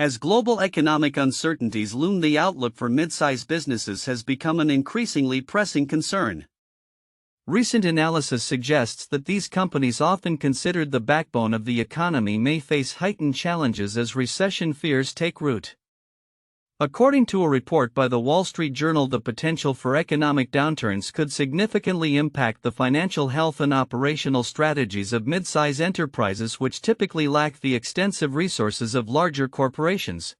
As global economic uncertainties loom, the outlook for mid-sized businesses has become an increasingly pressing concern. Recent analysis suggests that these companies, often considered the backbone of the economy, may face heightened challenges as recession fears take root. According to a report by the Wall Street Journal, the potential for economic downturns could significantly impact the financial health and operational strategies of mid-size enterprises, which typically lack the extensive resources of larger corporations.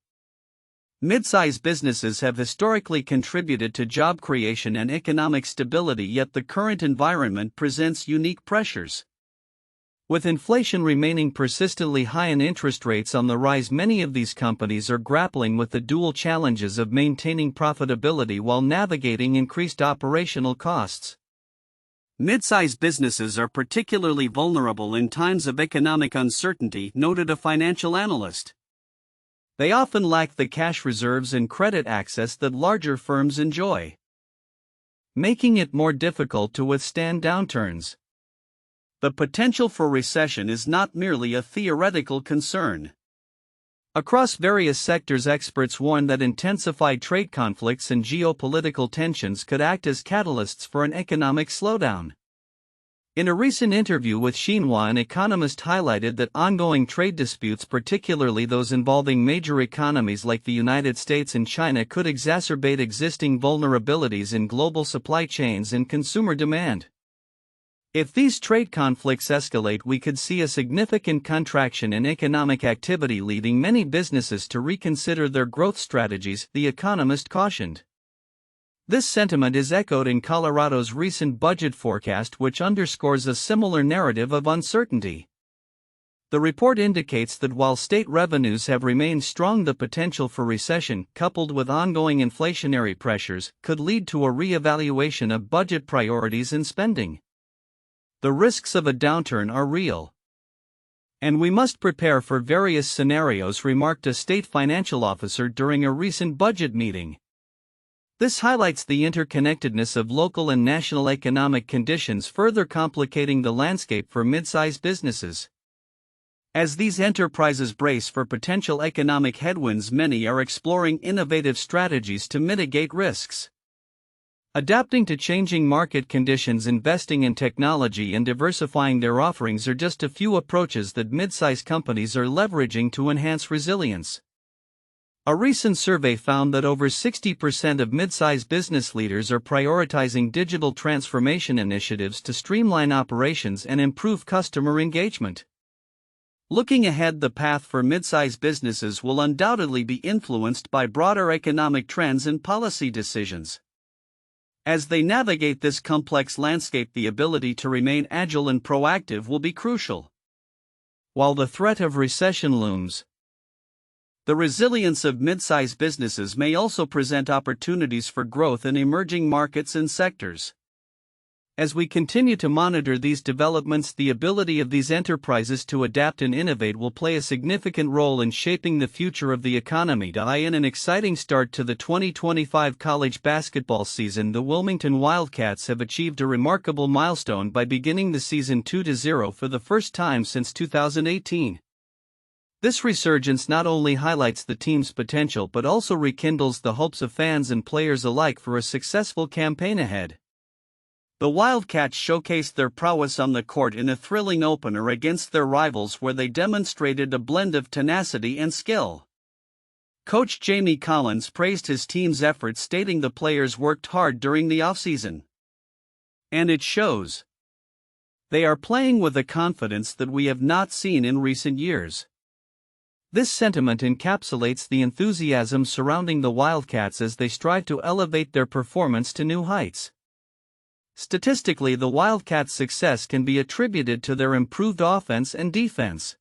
Mid-size businesses have historically contributed to job creation and economic stability, yet the current environment presents unique pressures. With inflation remaining persistently high and interest rates on the rise, many of these companies are grappling with the dual challenges of maintaining profitability while navigating increased operational costs. Mid-size businesses are particularly vulnerable in times of economic uncertainty, noted a financial analyst. They often lack the cash reserves and credit access that larger firms enjoy, making it more difficult to withstand downturns. The potential for recession is not merely a theoretical concern. Across various sectors, experts warn that intensified trade conflicts and geopolitical tensions could act as catalysts for an economic slowdown. In a recent interview with Xinhua, an economist highlighted that ongoing trade disputes, particularly those involving major economies like the United States and China, could exacerbate existing vulnerabilities in global supply chains and consumer demand. If these trade conflicts escalate, we could see a significant contraction in economic activity, leading many businesses to reconsider their growth strategies, the economist cautioned. This sentiment is echoed in Colorado's recent budget forecast, which underscores a similar narrative of uncertainty. The report indicates that while state revenues have remained strong, the potential for recession, coupled with ongoing inflationary pressures, could lead to a reevaluation of budget priorities and spending. The risks of a downturn are real, and we must prepare for various scenarios, remarked a state financial officer during a recent budget meeting. This highlights the interconnectedness of local and national economic conditions, further complicating the landscape for mid-sized businesses. As these enterprises brace for potential economic headwinds, many are exploring innovative strategies to mitigate risks. Adapting to changing market conditions, investing in technology, and diversifying their offerings are just a few approaches that mid-size companies are leveraging to enhance resilience. A recent survey found that over 60% of mid-size business leaders are prioritizing digital transformation initiatives to streamline operations and improve customer engagement. Looking ahead, the path for mid-size businesses will undoubtedly be influenced by broader economic trends and policy decisions. As they navigate this complex landscape, the ability to remain agile and proactive will be crucial. While the threat of recession looms, the resilience of mid-sized businesses may also present opportunities for growth in emerging markets and sectors. As we continue to monitor these developments, the ability of these enterprises to adapt and innovate will play a significant role in shaping the future of the economy. In an exciting start to the 2025 college basketball season, the Wilmington Wildcats have achieved a remarkable milestone by beginning the season 2-0 for the first time since 2018. This resurgence not only highlights the team's potential but also rekindles the hopes of fans and players alike for a successful campaign ahead. The Wildcats showcased their prowess on the court in a thrilling opener against their rivals, where they demonstrated a blend of tenacity and skill. Coach Jamie Collins praised his team's efforts, stating the players worked hard during the offseason, and it shows. They are playing with a confidence that we have not seen in recent years. This sentiment encapsulates the enthusiasm surrounding the Wildcats as they strive to elevate their performance to new heights. Statistically, the Wildcats' success can be attributed to their improved offense and defense.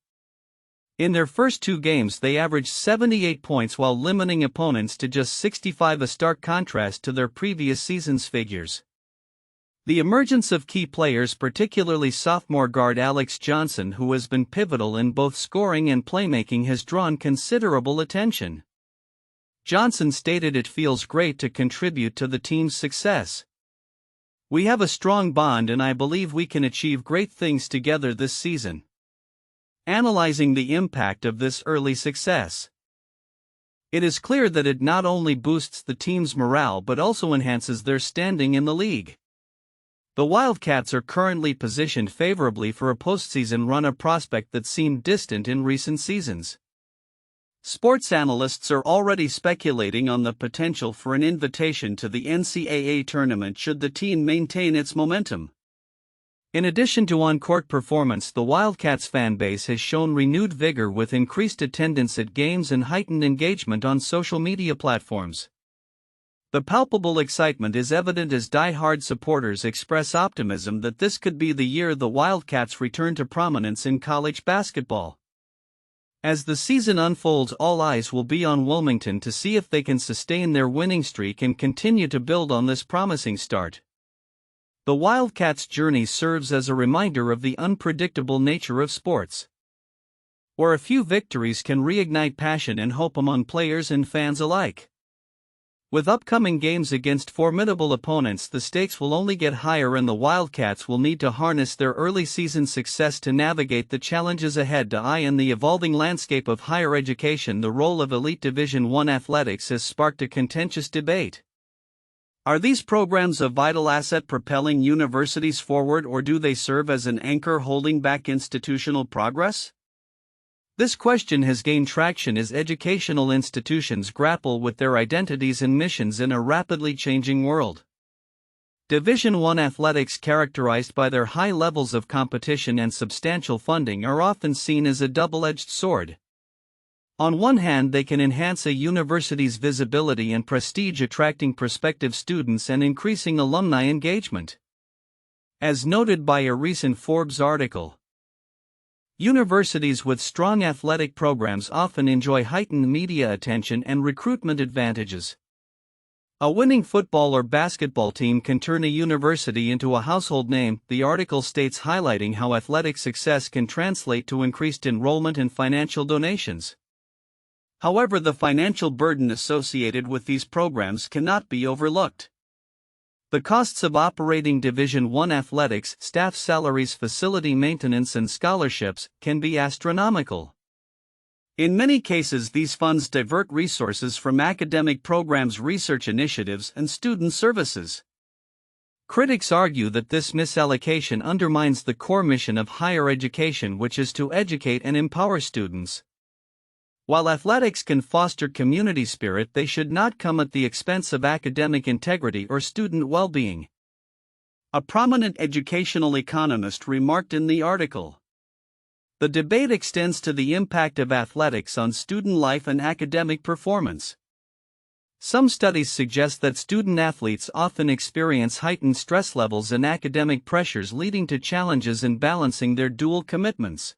In their first two games, they averaged 78 points while limiting opponents to just 65, a stark contrast to their previous season's figures. The emergence of key players, particularly sophomore guard Alex Johnson, who has been pivotal in both scoring and playmaking, has drawn considerable attention. Johnson stated, "It feels great to contribute to the team's success. We have a strong bond and I believe we can achieve great things together this season." Analyzing the impact of this early success, It is clear that it not only boosts the team's morale but also enhances their standing in the league. The Wildcats are currently positioned favorably for a postseason run, a prospect that seemed distant in recent seasons. Sports analysts are already speculating on the potential for an invitation to the NCAA tournament should the team maintain its momentum. In addition to on-court performance, the Wildcats fan base has shown renewed vigor with increased attendance at games and heightened engagement on social media platforms. The palpable excitement is evident as die-hard supporters express optimism that this could be the year the Wildcats return to prominence in college basketball. As the season unfolds, all eyes will be on Wilmington to see if they can sustain their winning streak and continue to build on this promising start. The Wildcats' journey serves as a reminder of the unpredictable nature of sports, where a few victories can reignite passion and hope among players and fans alike. With upcoming games against formidable opponents, the stakes will only get higher, and the Wildcats will need to harness their early season success to navigate the challenges ahead. In the evolving landscape of higher education, the role of elite Division I athletics has sparked a contentious debate. Are these programs a vital asset propelling universities forward, or do they serve as an anchor holding back institutional progress? This question has gained traction as educational institutions grapple with their identities and missions in a rapidly changing world. Division I athletics, characterized by their high levels of competition and substantial funding, are often seen as a double-edged sword. On one hand, they can enhance a university's visibility and prestige, attracting prospective students and increasing alumni engagement. As noted by a recent Forbes article, universities with strong athletic programs often enjoy heightened media attention and recruitment advantages. A winning football or basketball team can turn a university into a household name, the article states, highlighting how athletic success can translate to increased enrollment and financial donations. However, the financial burden associated with these programs cannot be overlooked. The costs of operating Division I athletics, staff salaries, facility maintenance, and scholarships, can be astronomical. In many cases, these funds divert resources from academic programs, research initiatives, and student services. Critics argue that this misallocation undermines the core mission of higher education, which is to educate and empower students. While athletics can foster community spirit, they should not come at the expense of academic integrity or student well-being. A prominent educational economist remarked in the article, "The debate extends to the impact of athletics on student life and academic performance. Some studies suggest that student athletes often experience heightened stress levels and academic pressures, leading to challenges in balancing their dual commitments."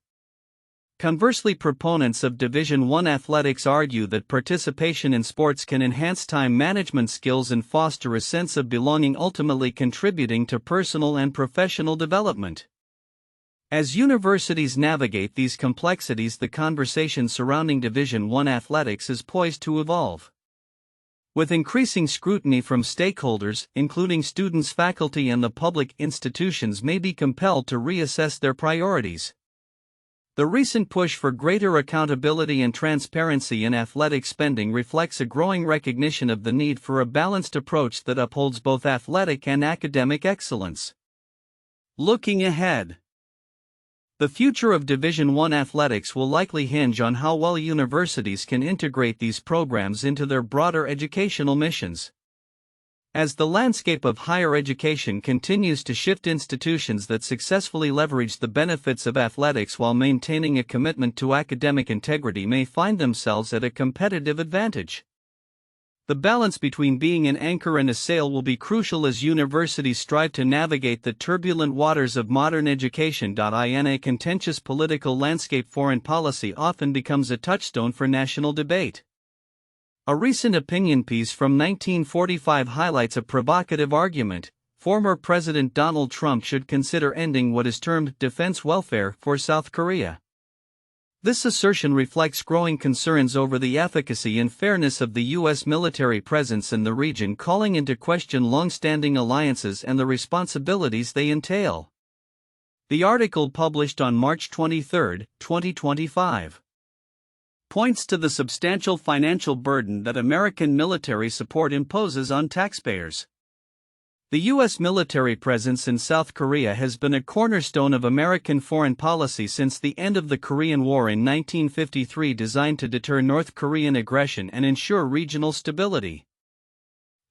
Conversely, proponents of Division I athletics argue that participation in sports can enhance time management skills and foster a sense of belonging, ultimately contributing to personal and professional development. As universities navigate these complexities, the conversation surrounding Division I athletics is poised to evolve. With increasing scrutiny from stakeholders, including students, faculty, and the public, institutions may be compelled to reassess their priorities. The recent push for greater accountability and transparency in athletic spending reflects a growing recognition of the need for a balanced approach that upholds both athletic and academic excellence. Looking ahead, the future of Division I athletics will likely hinge on how well universities can integrate these programs into their broader educational missions. As the landscape of higher education continues to shift, institutions that successfully leverage the benefits of athletics while maintaining a commitment to academic integrity may find themselves at a competitive advantage. The balance between being an anchor and a sail will be crucial as universities strive to navigate the turbulent waters of modern education. In a contentious political landscape, foreign policy often becomes a touchstone for national debate. A recent opinion piece from 1945 highlights a provocative argument: former President Donald Trump should consider ending what is termed defense welfare for South Korea. This assertion reflects growing concerns over the efficacy and fairness of the U.S. military presence in the region, calling into question long-standing alliances and the responsibilities they entail. The article, published on March 23, 2025. points to the substantial financial burden that American military support imposes on taxpayers. The U.S. military presence in South Korea has been a cornerstone of American foreign policy since the end of the Korean War in 1953, designed to deter North Korean aggression and ensure regional stability.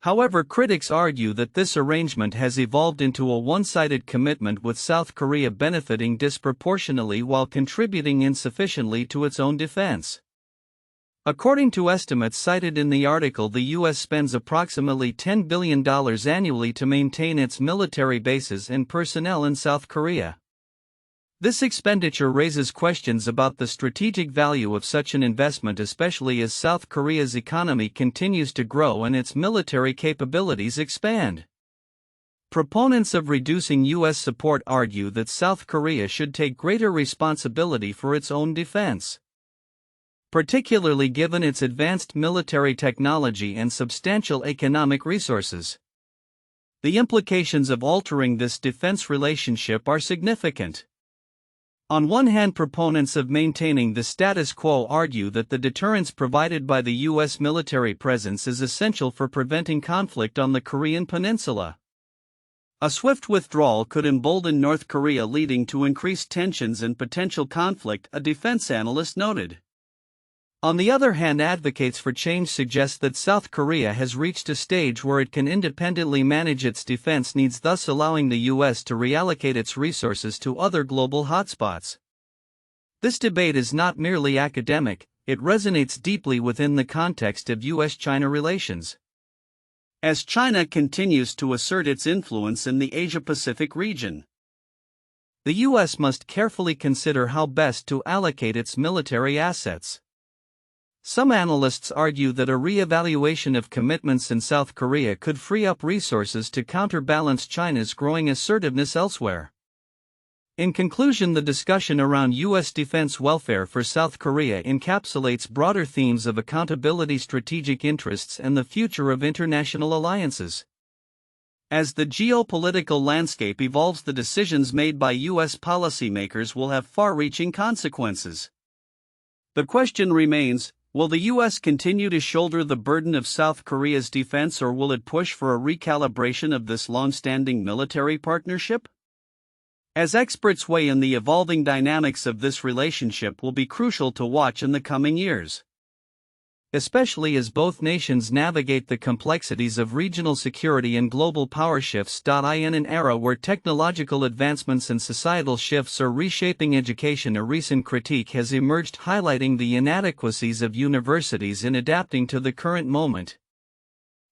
However, critics argue that this arrangement has evolved into a one-sided commitment, with South Korea benefiting disproportionately while contributing insufficiently to its own defense. According to estimates cited in the article, the U.S. spends approximately $10 billion annually to maintain its military bases and personnel in South Korea. This expenditure raises questions about the strategic value of such an investment, especially as South Korea's economy continues to grow and its military capabilities expand. Proponents of reducing U.S. support argue that South Korea should take greater responsibility for its own defense, particularly given its advanced military technology and substantial economic resources. The implications of altering this defense relationship are significant. On one hand, proponents of maintaining the status quo argue that the deterrence provided by the U.S. military presence is essential for preventing conflict on the Korean peninsula. A swift withdrawal could embolden North Korea, leading to increased tensions and potential conflict, a defense analyst noted. On the other hand, advocates for change suggest that South Korea has reached a stage where it can independently manage its defense needs, thus allowing the U.S. to reallocate its resources to other global hotspots. This debate is not merely academic, it resonates deeply within the context of U.S.-China relations. As China continues to assert its influence in the Asia-Pacific region, the U.S. must carefully consider how best to allocate its military assets. Some analysts argue that a reevaluation of commitments in South Korea could free up resources to counterbalance China's growing assertiveness elsewhere. In conclusion, the discussion around U.S. defense welfare for South Korea encapsulates broader themes of accountability, strategic interests, and the future of international alliances. As the geopolitical landscape evolves, the decisions made by U.S. policymakers will have far-reaching consequences. The question remains, will the U.S. continue to shoulder the burden of South Korea's defense, or will it push for a recalibration of this long-standing military partnership? As experts weigh in, the evolving dynamics of this relationship will be crucial to watch in the coming years, especially as both nations navigate the complexities of regional security and global power shifts. In an era where technological advancements and societal shifts are reshaping education, a recent critique has emerged highlighting the inadequacies of universities in adapting to the current moment.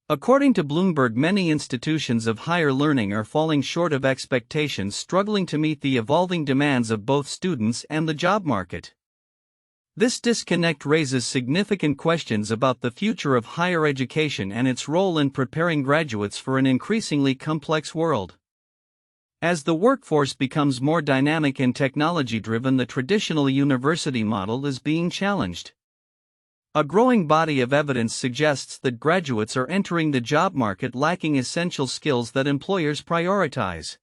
According to Bloomberg, many institutions of higher learning are falling short of expectations, struggling to meet the evolving demands of both students and the job market. This disconnect raises significant questions about the future of higher education and its role in preparing graduates for an increasingly complex world. As the workforce becomes more dynamic and technology-driven, the traditional university model is being challenged. A growing body of evidence suggests that graduates are entering the job market lacking essential skills that employers prioritize.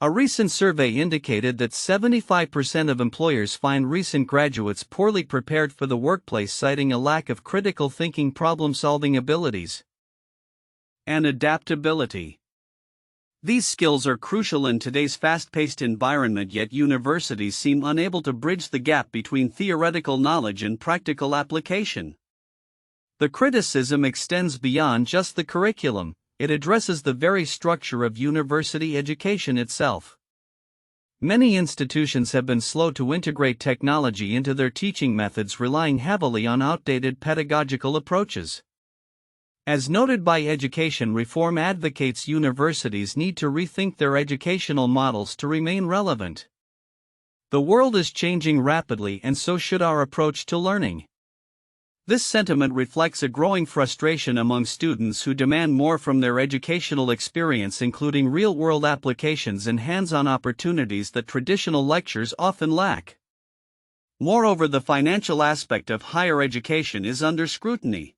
A recent survey indicated that 75% of employers find recent graduates poorly prepared for the workplace, citing a lack of critical thinking, problem-solving abilities, and adaptability. These skills are crucial in today's fast-paced environment, yet universities seem unable to bridge the gap between theoretical knowledge and practical application. The criticism extends beyond just the curriculum. It addresses the very structure of university education itself. Many institutions have been slow to integrate technology into their teaching methods, relying heavily on outdated pedagogical approaches. As noted by education reform advocates, universities need to rethink their educational models to remain relevant. The world is changing rapidly, and so should our approach to learning. This sentiment reflects a growing frustration among students who demand more from their educational experience, including real-world applications and hands-on opportunities that traditional lectures often lack. Moreover, the financial aspect of higher education is under scrutiny.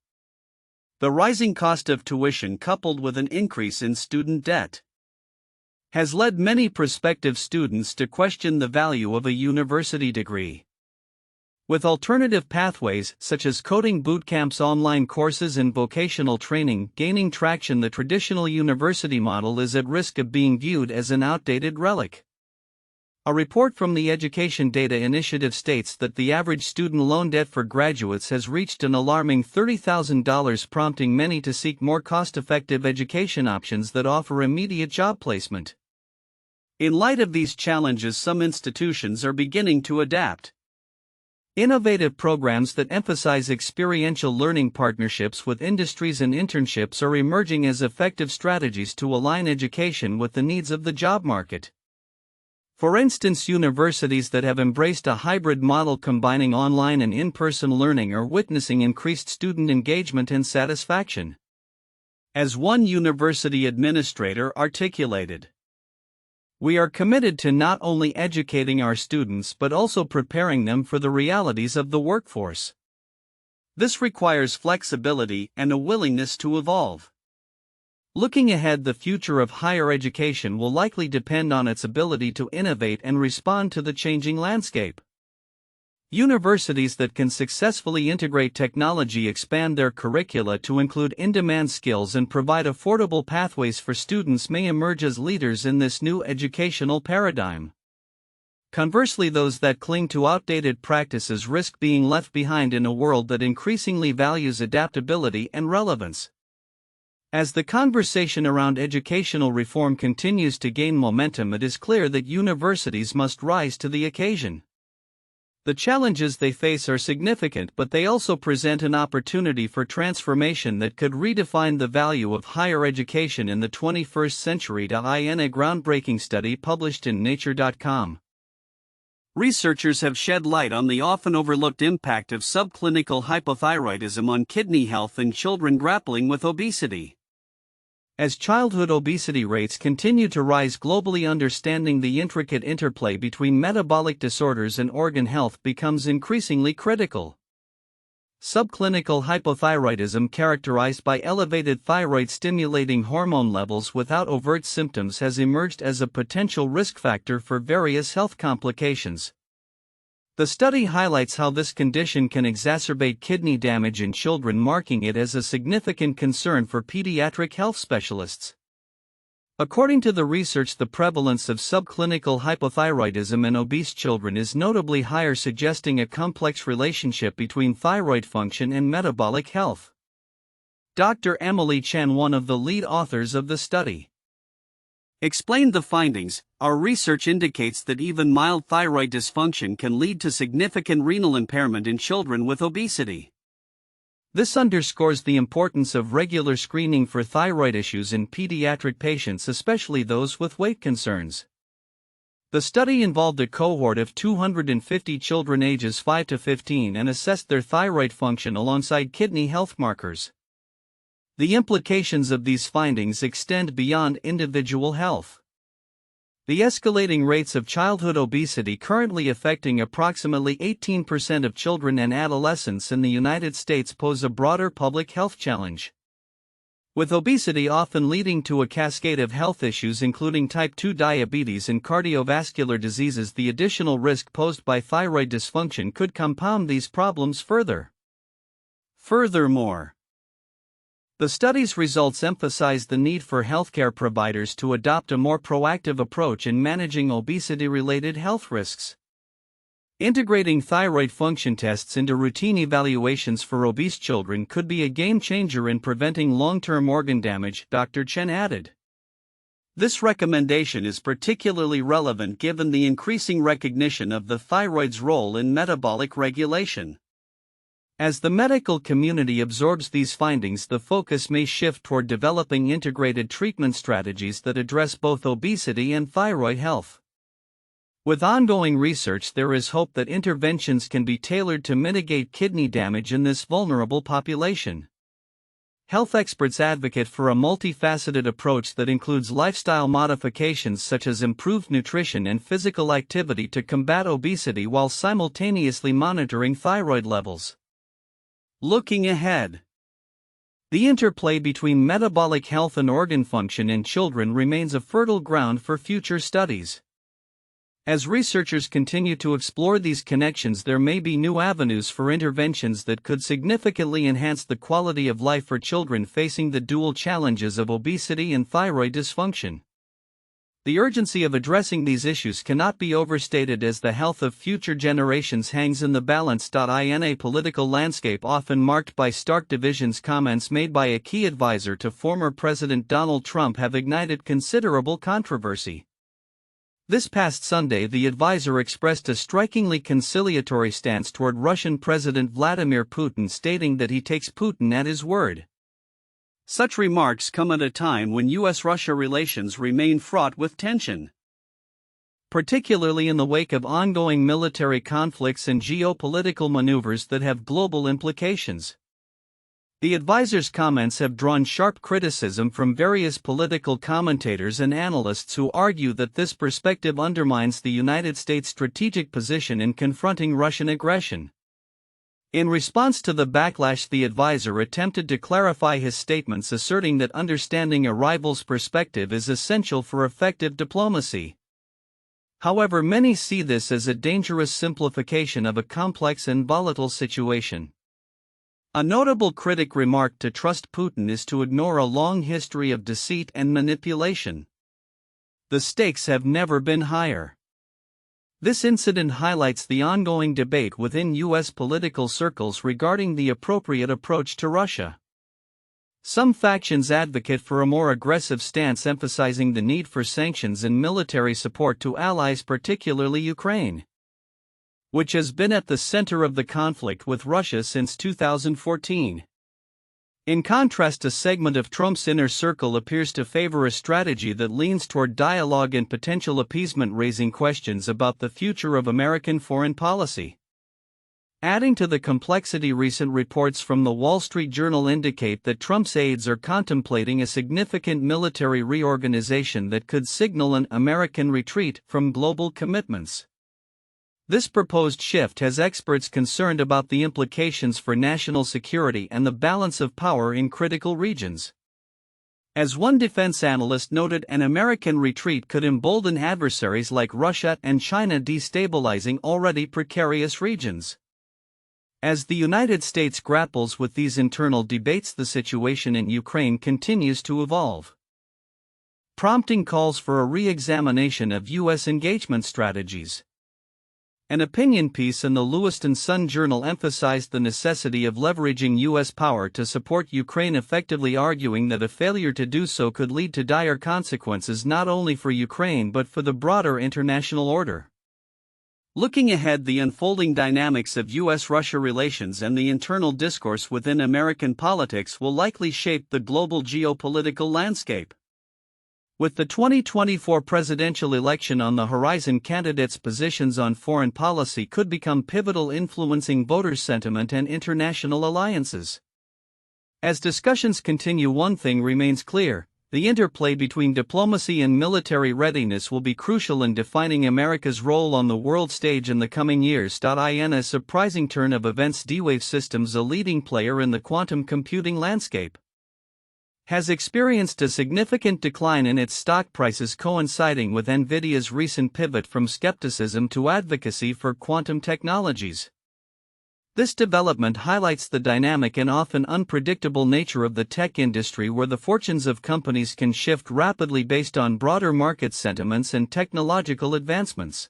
The rising cost of tuition, coupled with an increase in student debt, has led many prospective students to question the value of a university degree. With alternative pathways, such as coding bootcamps, online courses, and vocational training, gaining traction, the traditional university model is at risk of being viewed as an outdated relic. A report from the Education Data Initiative states that the average student loan debt for graduates has reached an alarming $30,000, prompting many to seek more cost-effective education options that offer immediate job placement. In light of these challenges, some institutions are beginning to adapt. Innovative programs that emphasize experiential learning, partnerships with industries, and internships are emerging as effective strategies to align education with the needs of the job market. For instance, universities that have embraced a hybrid model combining online and in-person learning are witnessing increased student engagement and satisfaction. As one university administrator articulated, "We are committed to not only educating our students but also preparing them for the realities of the workforce. This requires flexibility and a willingness to evolve." Looking ahead, the future of higher education will likely depend on its ability to innovate and respond to the changing landscape. Universities that can successfully integrate technology, expand their curricula to include in-demand skills, and provide affordable pathways for students may emerge as leaders in this new educational paradigm. Conversely, those that cling to outdated practices risk being left behind in a world that increasingly values adaptability and relevance. As the conversation around educational reform continues to gain momentum, it is clear that universities must rise to the occasion. The challenges they face are significant, but they also present an opportunity for transformation that could redefine the value of higher education in the 21st century. In a groundbreaking study published in Nature.com, researchers have shed light on the often overlooked impact of subclinical hypothyroidism on kidney health in children grappling with obesity. As childhood obesity rates continue to rise globally, understanding the intricate interplay between metabolic disorders and organ health becomes increasingly critical. Subclinical hypothyroidism, characterized by elevated thyroid-stimulating hormone levels without overt symptoms, has emerged as a potential risk factor for various health complications. The study highlights how this condition can exacerbate kidney damage in children, marking it as a significant concern for pediatric health specialists. According to the research, the prevalence of subclinical hypothyroidism in obese children is notably higher, suggesting a complex relationship between thyroid function and metabolic health. Dr. Emily Chen, one of the lead authors of the study, explained the findings. "Our research indicates that even mild thyroid dysfunction can lead to significant renal impairment in children with obesity. This underscores the importance of regular screening for thyroid issues in pediatric patients, especially those with weight concerns." The study involved a cohort of 250 children ages 5 to 15 and assessed their thyroid function alongside kidney health markers. The implications of these findings extend beyond individual health. The escalating rates of childhood obesity, currently affecting approximately 18% of children and adolescents in the United States, pose a broader public health challenge. With obesity often leading to a cascade of health issues including type 2 diabetes and cardiovascular diseases, the additional risk posed by thyroid dysfunction could compound these problems further. Furthermore, the study's results emphasize the need for healthcare providers to adopt a more proactive approach in managing obesity-related health risks. Integrating thyroid function tests into routine evaluations for obese children could be a game-changer in preventing long-term organ damage, Dr. Chen added. This recommendation is particularly relevant given the increasing recognition of the thyroid's role in metabolic regulation. As the medical community absorbs these findings, the focus may shift toward developing integrated treatment strategies that address both obesity and thyroid health. With ongoing research, there is hope that interventions can be tailored to mitigate kidney damage in this vulnerable population. Health experts advocate for a multifaceted approach that includes lifestyle modifications such as improved nutrition and physical activity to combat obesity while simultaneously monitoring thyroid levels. Looking ahead, the interplay between metabolic health and organ function in children remains a fertile ground for future studies. As researchers continue to explore these connections, there may be new avenues for interventions that could significantly enhance the quality of life for children facing the dual challenges of obesity and thyroid dysfunction. The urgency of addressing these issues cannot be overstated, as the health of future generations hangs in the balance. In a political landscape often marked by stark divisions, comments made by a key advisor to former President Donald Trump have ignited considerable controversy. This past Sunday, the advisor expressed a strikingly conciliatory stance toward Russian President Vladimir Putin, stating that he takes Putin at his word. Such remarks come at a time when U.S.-Russia relations remain fraught with tension, particularly in the wake of ongoing military conflicts and geopolitical maneuvers that have global implications. The advisor's comments have drawn sharp criticism from various political commentators and analysts who argue that this perspective undermines the United States' strategic position in confronting Russian aggression. In response to the backlash, the advisor attempted to clarify his statements, asserting that understanding a rival's perspective is essential for effective diplomacy. However, many see this as a dangerous simplification of a complex and volatile situation. A notable critic remarked to trust Putin is to ignore a long history of deceit and manipulation. The stakes have never been higher. This incident highlights the ongoing debate within U.S. political circles regarding the appropriate approach to Russia. Some factions advocate for a more aggressive stance, emphasizing the need for sanctions and military support to allies, particularly Ukraine, which has been at the center of the conflict with Russia since 2014. In contrast, a segment of Trump's inner circle appears to favor a strategy that leans toward dialogue and potential appeasement, raising questions about the future of American foreign policy. Adding to the complexity, recent reports from the Wall Street Journal indicate that Trump's aides are contemplating a significant military reorganization that could signal an American retreat from global commitments. This proposed shift has experts concerned about the implications for national security and the balance of power in critical regions. As one defense analyst noted, an American retreat could embolden adversaries like Russia and China, destabilizing already precarious regions. As the United States grapples with these internal debates, the situation in Ukraine continues to evolve, prompting calls for a re-examination of U.S. engagement strategies. An opinion piece in the Lewiston Sun-Journal emphasized the necessity of leveraging U.S. power to support Ukraine effectively, arguing that a failure to do so could lead to dire consequences not only for Ukraine but for the broader international order. Looking ahead, the unfolding dynamics of U.S.-Russia relations and the internal discourse within American politics will likely shape the global geopolitical landscape. With the 2024 presidential election on the horizon, candidates' positions on foreign policy could become pivotal, influencing voter sentiment and international alliances. As discussions continue, one thing remains clear: the interplay between diplomacy and military readiness will be crucial in defining America's role on the world stage in the coming years. In a surprising turn of events, D-Wave Systems, a leading player in the quantum computing landscape, has experienced a significant decline in its stock prices, coinciding with NVIDIA's recent pivot from skepticism to advocacy for quantum technologies. This development highlights the dynamic and often unpredictable nature of the tech industry, where the fortunes of companies can shift rapidly based on broader market sentiments and technological advancements.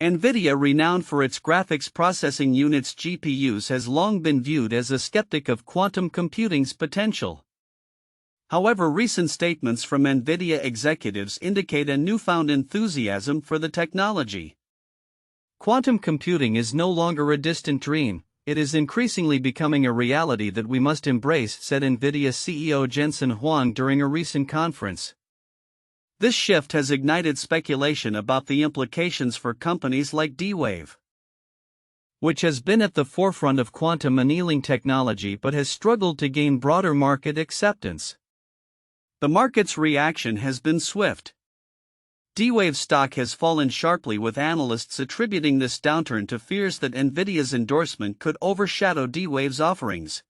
NVIDIA, renowned for its graphics processing units GPUs, has long been viewed as a skeptic of quantum computing's potential. However, recent statements from NVIDIA executives indicate a newfound enthusiasm for the technology. Quantum computing is no longer a distant dream, it is increasingly becoming a reality that we must embrace, said NVIDIA CEO Jensen Huang during a recent conference. This shift has ignited speculation about the implications for companies like D-Wave, which has been at the forefront of quantum annealing technology but has struggled to gain broader market acceptance. The market's reaction has been swift. D-Wave stock has fallen sharply, with analysts attributing this downturn to fears that NVIDIA's endorsement could overshadow D-Wave's offerings.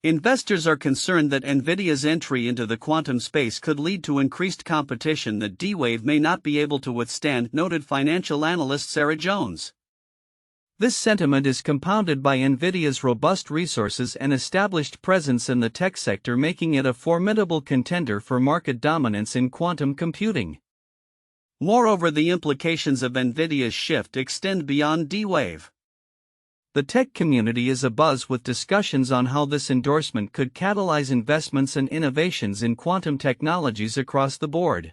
Investors are concerned that NVIDIA's entry into the quantum space could lead to increased competition that D-Wave may not be able to withstand, noted financial analyst Sarah Jones. This sentiment is compounded by NVIDIA's robust resources and established presence in the tech sector, making it a formidable contender for market dominance in quantum computing. Moreover, the implications of NVIDIA's shift extend beyond D-Wave. The tech community is abuzz with discussions on how this endorsement could catalyze investments and innovations in quantum technologies across the board.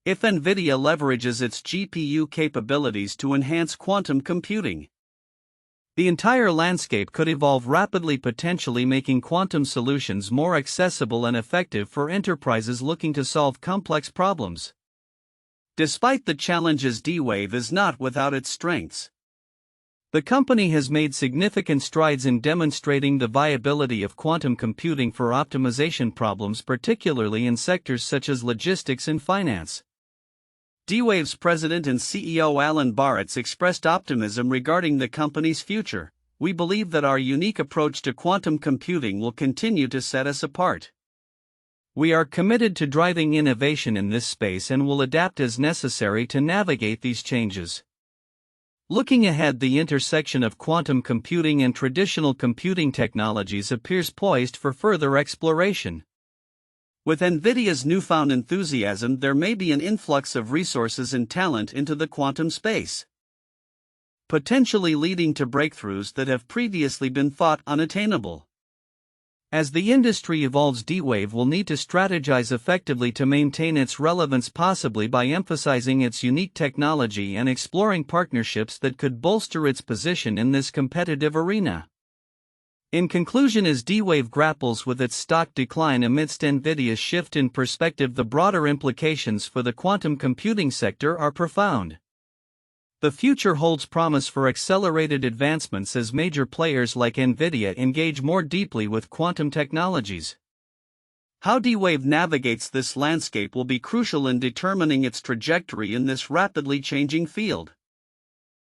If NVIDIA leverages its GPU capabilities to enhance quantum computing, the entire landscape could evolve rapidly, potentially making quantum solutions more accessible and effective for enterprises looking to solve complex problems. Despite the challenges, D-Wave is not without its strengths. The company has made significant strides in demonstrating the viability of quantum computing for optimization problems, particularly in sectors such as logistics and finance. D-Wave's president and CEO Alan Baratz expressed optimism regarding the company's future. "We believe that our unique approach to quantum computing will continue to set us apart. We are committed to driving innovation in this space and will adapt as necessary to navigate these changes." Looking ahead, the intersection of quantum computing and traditional computing technologies appears poised for further exploration. With NVIDIA's newfound enthusiasm, there may be an influx of resources and talent into the quantum space, potentially leading to breakthroughs that have previously been thought unattainable. As the industry evolves, D-Wave will need to strategize effectively to maintain its relevance, possibly by emphasizing its unique technology and exploring partnerships that could bolster its position in this competitive arena. In conclusion, as D-Wave grapples with its stock decline amidst NVIDIA's shift in perspective, the broader implications for the quantum computing sector are profound. The future holds promise for accelerated advancements as major players like NVIDIA engage more deeply with quantum technologies. How D-Wave navigates this landscape will be crucial in determining its trajectory in this rapidly changing field.